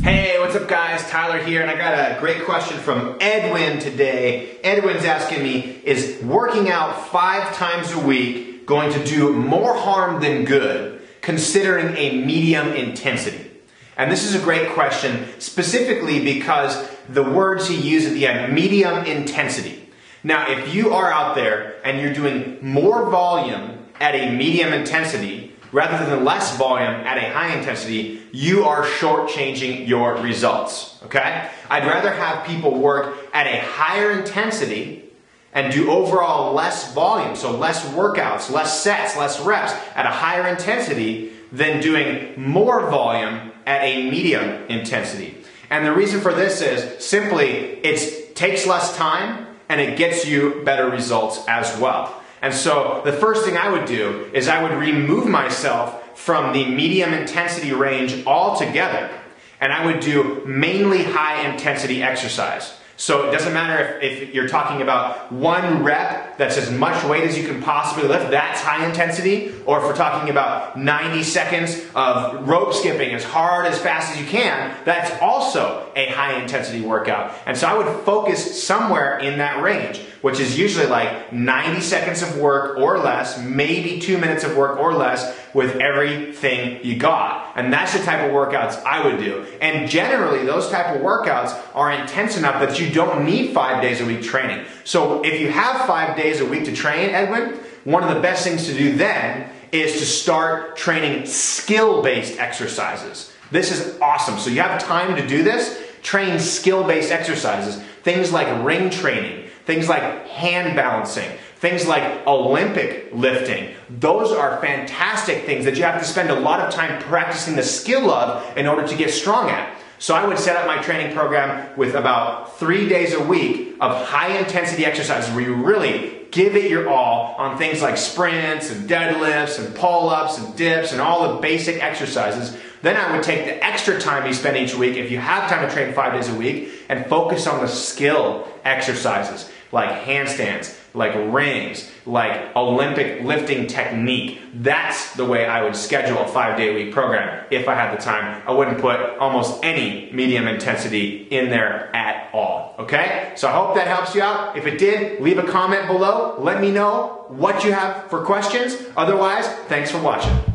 Hey, what's up guys? Tyler here, and I got a great question from Edwin today. Edwin's asking me, is working out 5 times a week going to do more harm than good, considering a medium intensity? And this is a great question, specifically because the words he used at the end, medium intensity. Now, if you are out there and you're doing more volume at a medium intensity, rather than less volume at a high intensity, you are shortchanging your results, okay? I'd rather have people work at a higher intensity and do overall less volume, so less workouts, less sets, less reps at a higher intensity than doing more volume at a medium intensity. And the reason for this is simply it takes less time and it gets you better results as well. And so the first thing I would do is I would remove myself from the medium intensity range altogether, and I would do mainly high intensity exercise. So it doesn't matter if you're talking about 1 rep that's as much weight as you can possibly lift, that's high intensity, or if we're talking about 90 seconds of rope skipping as hard, as fast as you can, that's also a high intensity workout. And so I would focus somewhere in that range, which is usually like 90 seconds of work or less, maybe 2 minutes of work or less with everything you got. And that's the type of workouts I would do. And generally, those type of workouts are intense enough that you don't need 5 days a week training. So if you have 5 days a week to train, Edwin, one of the best things to do then is to start training skill-based exercises. This is awesome. So you have time to do this, train skill-based exercises. Things like ring training, things like hand balancing, things like Olympic lifting. Those are fantastic things that you have to spend a lot of time practicing the skill of in order to get strong at. So I would set up my training program with about 3 days a week of high intensity exercises where you really give it your all on things like sprints and deadlifts and pull-ups and dips and all the basic exercises. Then I would take the extra time you spend each week, if you have time to train 5 days a week, and focus on the skill exercises like handstands, like rings, like Olympic lifting technique. That's the way I would schedule a 5-day-a-week program if I had the time. I wouldn't put almost any medium intensity in there at all, okay? So I hope that helps you out. If it did, leave a comment below. Let me know what you have for questions. Otherwise, thanks for watching.